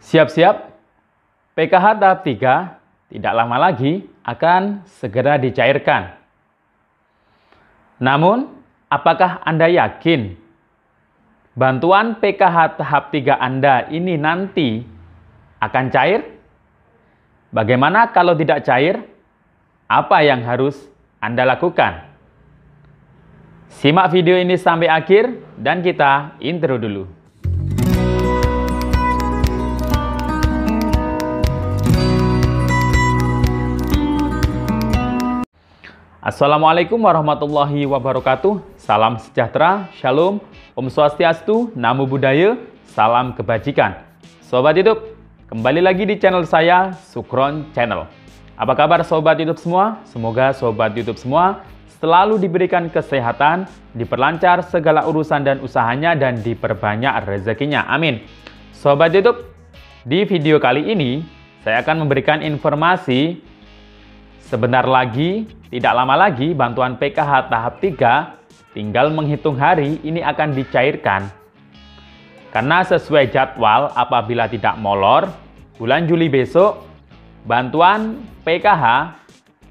Siap-siap, PKH tahap 3 tidak lama lagi akan segera dicairkan. Namun, apakah Anda yakin bantuan PKH tahap 3 Anda ini nanti akan cair? Bagaimana kalau tidak cair? Apa yang harus Anda lakukan? Simak video ini sampai akhir dan kita intro dulu. Assalamualaikum warahmatullahi wabarakatuh. Salam sejahtera, shalom, Om Swastiastu, Namo Buddhaya, salam kebajikan. Sobat YouTube, kembali lagi di channel saya, Sukron Channel. Apa kabar Sobat YouTube semua? Semoga Sobat YouTube semua selalu diberikan kesehatan, diperlancar segala urusan dan usahanya, dan diperbanyak rezekinya. Amin. Sobat YouTube, di video kali ini saya akan memberikan informasi. Sebentar lagi, tidak lama lagi, bantuan PKH tahap 3 tinggal menghitung hari ini akan dicairkan. Karena sesuai jadwal, apabila tidak molor, bulan Juli besok, bantuan PKH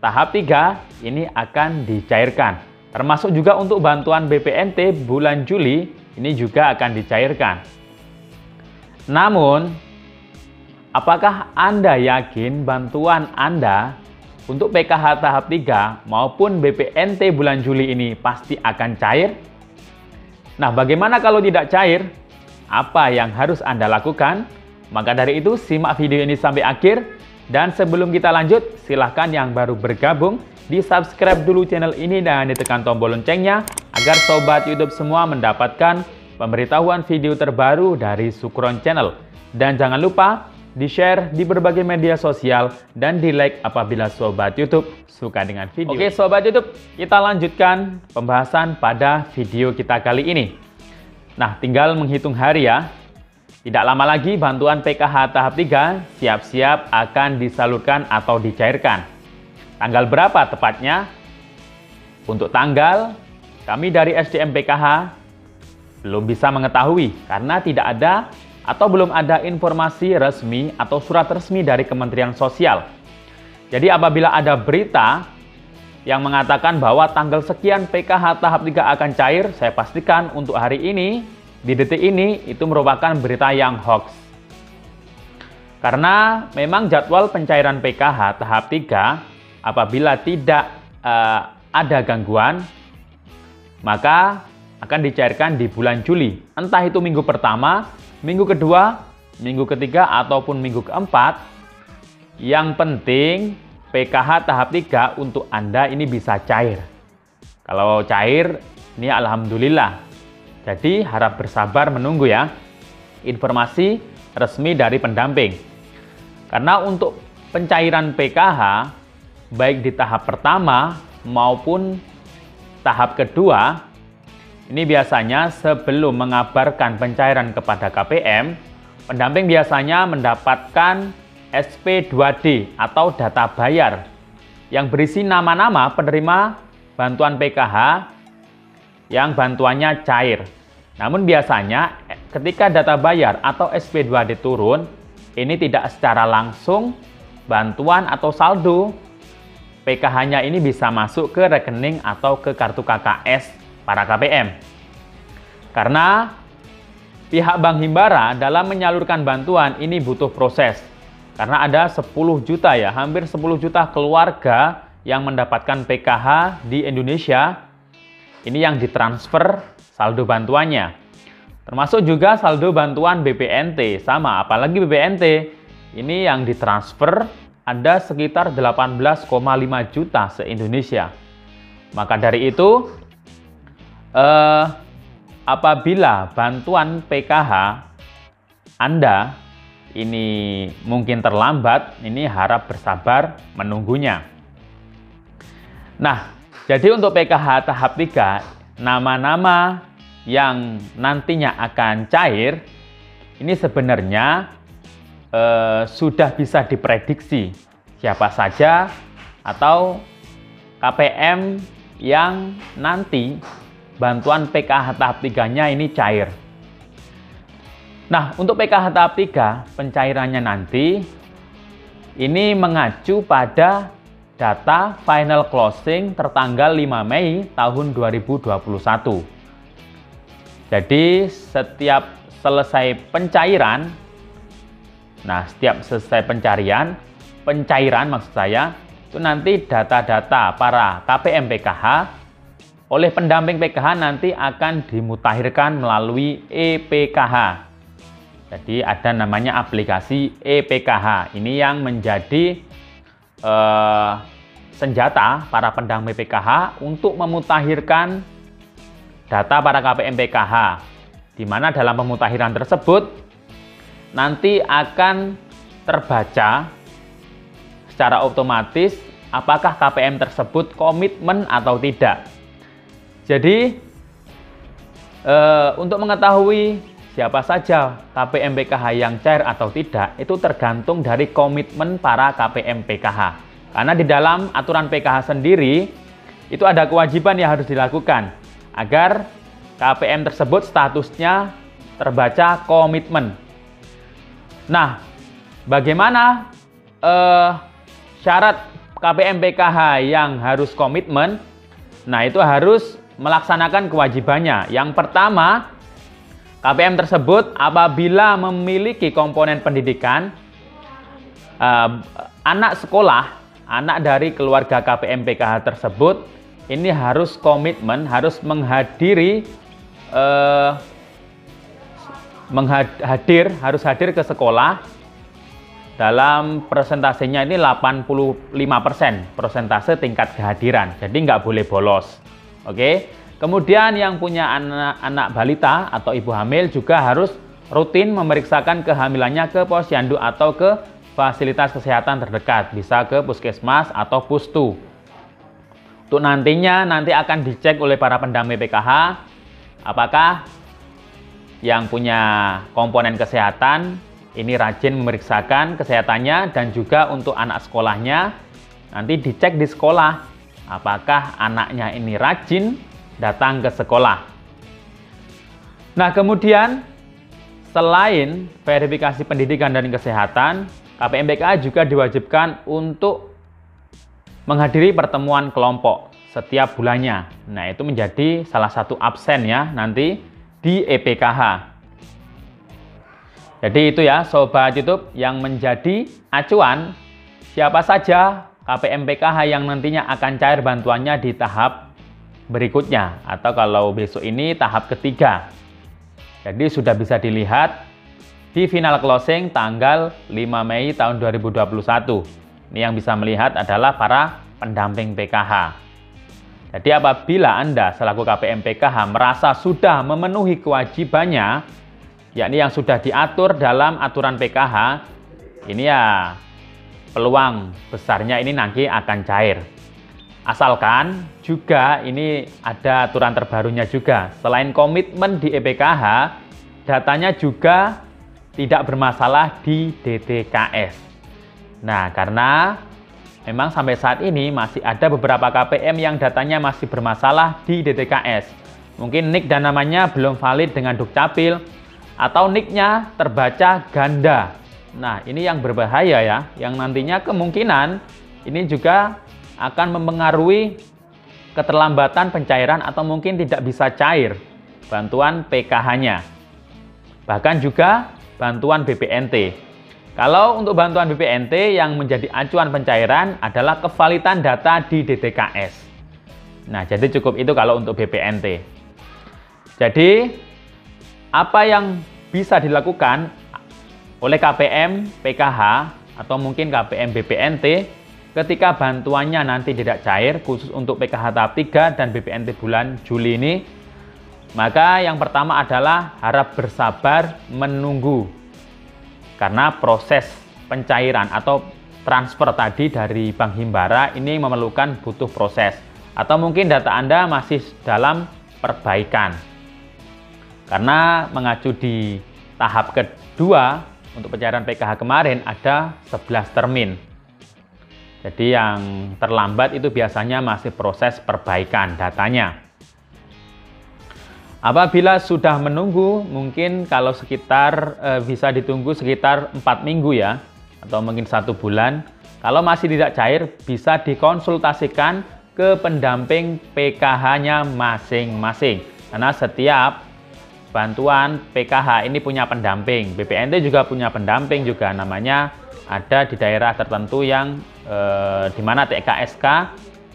tahap 3 ini akan dicairkan. Termasuk juga untuk bantuan BPNT bulan Juli, ini juga akan dicairkan. Namun, apakah Anda yakin bantuan Anda untuk PKH tahap 3 maupun BPNT bulan Juli ini pasti akan cair? Nah, bagaimana kalau tidak cair? Apa yang harus Anda lakukan? Maka dari itu, simak video ini sampai akhir. Dan sebelum kita lanjut, silahkan yang baru bergabung, di-subscribe dulu channel ini dan ditekan tombol loncengnya, agar Sobat YouTube semua mendapatkan pemberitahuan video terbaru dari Sukron Channel. Dan jangan lupa di-share di berbagai media sosial, dan di-like apabila Sobat YouTube suka dengan video. Oke Sobat YouTube, kita lanjutkan pembahasan pada video kita kali ini. Nah, tinggal menghitung hari ya. Tidak lama lagi bantuan PKH tahap 3 siap-siap akan disalurkan atau dicairkan. Tanggal berapa tepatnya? Untuk tanggal, kami dari SDM PKH belum bisa mengetahui karena tidak ada atau belum ada informasi resmi atau surat resmi dari Kementerian Sosial. Jadi apabila ada berita yang mengatakan bahwa tanggal sekian PKH tahap 3 akan cair, saya pastikan untuk hari ini, di detik ini, itu merupakan berita yang hoax. Karena memang jadwal pencairan PKH tahap 3, apabila tidak ada gangguan, maka akan dicairkan di bulan Juli. Entah itu minggu pertama, minggu kedua, minggu ketiga, ataupun minggu keempat. Yang penting PKH tahap 3 untuk Anda ini bisa cair. Kalau cair, ini alhamdulillah. Jadi harap bersabar menunggu ya informasi resmi dari pendamping. Karena untuk pencairan PKH, baik di tahap pertama maupun tahap kedua, ini biasanya sebelum mengabarkan pencairan kepada KPM, pendamping biasanya mendapatkan SP2D atau data bayar yang berisi nama-nama penerima bantuan PKH yang bantuannya cair. Namun biasanya ketika data bayar atau SP2D turun, ini tidak secara langsung bantuan atau saldo PKH-nya ini bisa masuk ke rekening atau ke kartu KKS para KPM. Karena pihak Bank Himbara dalam menyalurkan bantuan ini butuh proses. Karena ada 10 juta ya, hampir 10 juta keluarga yang mendapatkan PKH di Indonesia. Ini yang ditransfer saldo bantuannya. Termasuk juga saldo bantuan BPNT, sama, apalagi BPNT. Ini yang ditransfer ada sekitar 18,5 juta se-Indonesia. Maka dari itu, apabila bantuan PKH Anda ini mungkin terlambat, ini harap bersabar menunggunya. Nah, jadi untuk PKH tahap 3, nama-nama yang nantinya akan cair, ini sebenarnya sudah bisa diprediksi siapa saja atau KPM yang nanti bantuan PKH tahap 3-nya ini cair. Nah, untuk PKH tahap 3, pencairannya nanti ini mengacu pada data final closing tertanggal 5 Mei tahun 2021. Jadi, setiap selesai pencairan, setiap selesai pencairan maksud saya, itu nanti data-data para KPM PKH oleh pendamping PKH nanti akan dimutakhirkan melalui EPKH. Jadi ada namanya aplikasi EPKH. Ini yang menjadi senjata para pendamping PKH untuk memutakhirkan data para KPM PKH. Di mana dalam pemutakhiran tersebut nanti akan terbaca secara otomatis apakah KPM tersebut komitmen atau tidak. Jadi untuk mengetahui siapa saja KPM PKH yang cair atau tidak, itu tergantung dari komitmen para KPM PKH. Karena di dalam aturan PKH sendiri, itu ada kewajiban yang harus dilakukan agar KPM tersebut statusnya terbaca komitmen. Nah, bagaimana syarat KPM PKH yang harus komitmen? Nah, itu harus melaksanakan kewajibannya. Yang pertama, KPM tersebut apabila memiliki komponen pendidikan, anak sekolah, anak dari keluarga KPM PKH tersebut, ini harus komitmen, harus harus hadir ke sekolah dalam persentasenya ini 85% persentase tingkat kehadiran. Jadi nggak boleh bolos. Oke. Kemudian yang punya anak balita atau ibu hamil juga harus rutin memeriksakan kehamilannya ke posyandu atau ke fasilitas kesehatan terdekat. Bisa ke puskesmas atau pustu. Untuk nanti akan dicek oleh para pendamping PKH apakah yang punya komponen kesehatan ini rajin memeriksakan kesehatannya, dan juga untuk anak sekolahnya nanti dicek di sekolah apakah anaknya ini rajin datang ke sekolah. Nah, kemudian selain verifikasi pendidikan dan kesehatan, KPM PKH juga diwajibkan untuk menghadiri pertemuan kelompok setiap bulannya. Nah, itu menjadi salah satu absen ya nanti di EPKH. Jadi itu ya Sobat YouTube yang menjadi acuan siapa saja KPM PKH yang nantinya akan cair bantuannya di tahap berikutnya, atau kalau besok ini tahap ketiga. Jadi sudah bisa dilihat di final closing tanggal 5 Mei tahun 2021. Ini yang bisa melihat adalah para pendamping PKH. Jadi apabila Anda selaku KPM PKH merasa sudah memenuhi kewajibannya, yakni yang sudah diatur dalam aturan PKH, ini ya peluang besarnya ini nanti akan cair. Asalkan juga ini ada aturan terbarunya juga. Selain komitmen di EPKH, datanya juga tidak bermasalah di DTKS. Nah, karena memang sampai saat ini masih ada beberapa KPM yang datanya masih bermasalah di DTKS. Mungkin NIK dan namanya belum valid dengan Dukcapil, atau NIK-nya terbaca ganda. Nah, ini yang berbahaya ya, yang nantinya kemungkinan ini juga akan mempengaruhi keterlambatan pencairan atau mungkin tidak bisa cair bantuan PKH-nya. Bahkan juga bantuan BPNT. Kalau untuk bantuan BPNT yang menjadi acuan pencairan adalah kevalidan data di DTKS. Nah, jadi cukup itu kalau untuk BPNT. Jadi, apa yang bisa dilakukan oleh KPM PKH atau mungkin KPM BPNT ketika bantuannya nanti tidak cair, khusus untuk PKH tahap 3 dan BPNT bulan Juli ini, maka yang pertama adalah harap bersabar menunggu. Karena proses pencairan atau transfer tadi dari Bank Himbara ini butuh proses. Atau mungkin data Anda masih dalam perbaikan. Karena mengacu di tahap kedua untuk pencairan PKH kemarin ada 11 termin. Jadi yang terlambat itu biasanya masih proses perbaikan datanya. Apabila sudah menunggu, mungkin kalau sekitar bisa ditunggu sekitar 4 minggu ya, atau mungkin 1 bulan. Kalau masih tidak cair, bisa dikonsultasikan ke pendamping PKH-nya masing-masing. Karena setiap bantuan PKH ini punya pendamping. BPNT juga punya pendamping juga, namanya ada di daerah tertentu yang di mana TKSK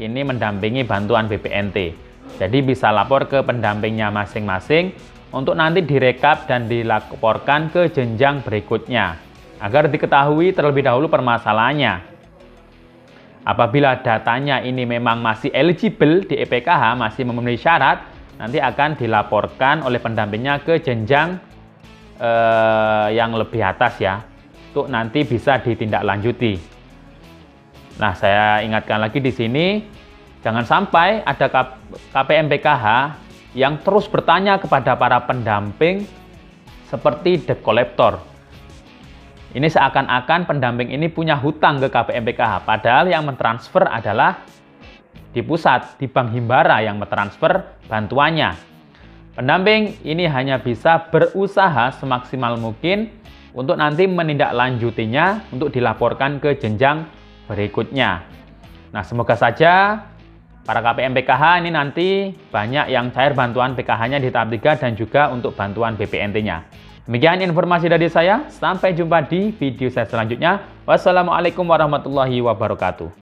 ini mendampingi bantuan BPNT. Jadi bisa lapor ke pendampingnya masing-masing untuk nanti direkap dan dilaporkan ke jenjang berikutnya agar diketahui terlebih dahulu permasalahannya. Apabila datanya ini memang masih eligible di EPKH, masih memenuhi syarat, nanti akan dilaporkan oleh pendampingnya ke jenjang yang lebih atas ya, untuk nanti bisa ditindaklanjuti. Nah, saya ingatkan lagi di sini, jangan sampai ada KPM PKH yang terus bertanya kepada para pendamping seperti debt collector. Ini seakan-akan pendamping ini punya hutang ke KPM PKH, padahal yang mentransfer adalah di pusat, di Bank Himbara yang mentransfer bantuannya. Pendamping ini hanya bisa berusaha semaksimal mungkin untuk nanti menindaklanjutinya untuk dilaporkan ke jenjang berikutnya. Nah, semoga saja para KPM PKH ini nanti banyak yang cair bantuan PKH-nya di tahap 3 dan juga untuk bantuan BPNT-nya. Demikian informasi dari saya. Sampai jumpa di video saya selanjutnya. Wassalamualaikum warahmatullahi wabarakatuh.